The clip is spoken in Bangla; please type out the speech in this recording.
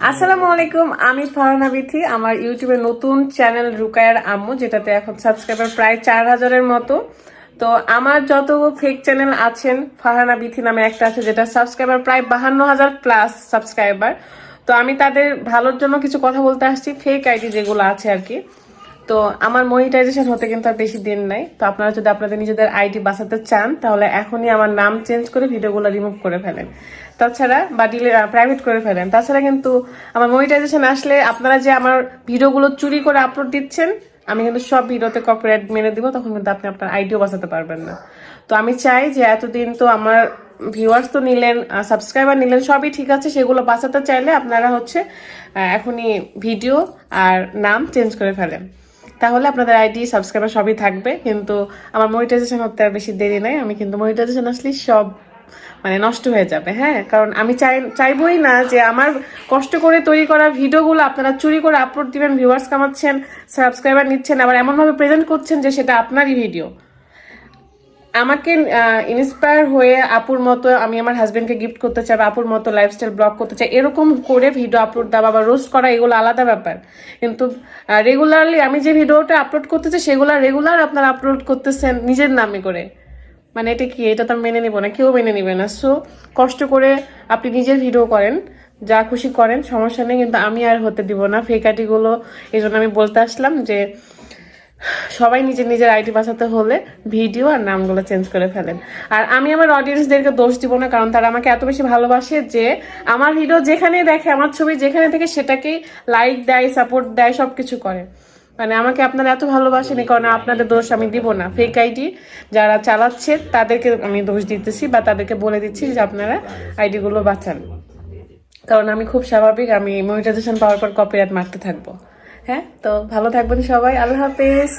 আসসালামু আলাইকুম, আমি ফারহানা বিথি। আমার ইউটিউবে নতুন চ্যানেল রুকায়ার আম্মু, যেটাতে এখন সাবস্ক্রাইবার প্রায় 4000-এর মতো। তো আমার যত ফেক চ্যানেল আছেন, ফারহানা বিথি নামে একটা আছে যেটা সাবস্ক্রাইবার প্রায় 52,000 প্লাস সাবস্ক্রাইবার। তো আমি তাদের ভালোর জন্য কিছু কথা বলতে আসছি, ফেক আইডি যেগুলো আছে আর কি। তো আমার মনিটাইজেশন হতে কিন্তু আর বেশি দিন নাই। তো আপনারা যদি আপনাদের নিজেদের আইডি বাঁচাতে চান তাহলে এখনই আমার নাম চেঞ্জ করে ভিডিওগুলো রিমুভ করে ফেলেন, তাছাড়া বা প্রাইভেট করে ফেলেন। তাছাড়া কিন্তু আমার মনিটাইজেশন আসলে আপনারা যে আমার ভিডিওগুলো চুরি করে আপলোড দিচ্ছেন, আমি কিন্তু সব ভিডিওতে কপিরাইট মেরে দিব, তখন কিন্তু আপনি আপনার আইডিও বাঁচাতে পারবেন না। তো আমি চাই যে এতদিন তো আমার ভিউয়ার্স তো নিলেন, সাবস্ক্রাইবার নিলেন, সবই ঠিক আছে, সেগুলো বাঁচাতে চাইলে আপনারা এখনই ভিডিও আর নাম চেঞ্জ করে ফেলেন, তাহলে আপনাদের আইডি সাবস্ক্রাইবার সবই থাকবে। কিন্তু আমার মনিটাইজেশন হতে আর বেশি দেরি নাই, আমি কিন্তু মনিটাইজেশন আসলে সব নষ্ট হয়ে যাবে। হ্যাঁ, কারণ আমি চাইবই না যে আমার কষ্ট করে তৈরি করা ভিডিওগুলো আপনারা চুরি করে আপলোড দিবেন, ভিউয়ার্স কামাচ্ছেন, সাবস্ক্রাইবার নিচ্ছেন, আবার এমনভাবে প্রেজেন্ট করছেন যে সেটা আপনারই ভিডিও। আমাকে ইন্সপায়ার হয়ে আপুর মতো আমি আমার হাজবেন্ডকে গিফট করতে চাই, বা আপুর মতো লাইফস্টাইল ব্লগ করতে চাই, এরকম করে ভিডিও আপলোড দেওয়া বা রোস্ট করা এগুলো আলাদা ব্যাপার। কিন্তু রেগুলারলি আমি যে ভিডিওটা আপলোড করতে চাই সেগুলো রেগুলার আপনারা আপলোড করতেছেন নিজের নামে করে, এটা কি? এটা তো মেনে নিব না, কেউ মেনে নিবে না। সো কষ্ট করে আপনি নিজের ভিডিও করেন, যা খুশি করেন, সমস্যা নেই, কিন্তু আমি আর হতে দিব না ফেক আইডিগুলো। এই জন্য আমি বলতে আসলাম যে সবাই নিজের নিজের আইডি বাঁচাতে হলে ভিডিও আর নামগুলো চেঞ্জ করে ফেলেন। আর আমি আমার অডিয়েন্সদেরকে দোষ দিব না, কারণ তারা আমাকে এত বেশি ভালোবাসে যে আমার ভিডিও যেখানে দেখে, আমার ছবি যেখানে থেকে সেটাকেই লাইক দেয়, সাপোর্ট দেয়, সবকিছু করে। আমাকে আপনারা এত ভালোবাসেন, এই কারণে আপনাদের দোষ আমি দিব না। ফেক আইডি যারা চালাচ্ছে তাদেরকে আমি দোষ দিতেছি, বা তাদেরকে বলে দিচ্ছি যে আপনারা আইডিগুলো বাঁচান, কারণ আমি খুব স্বাভাবিক, আমি মনিটাইজেশন পাওয়ার পর কপিরাইট মারতে থাকবো। হ্যাঁ, তো ভালো থাকবেন সবাই, আল্লাহ হাফেজ।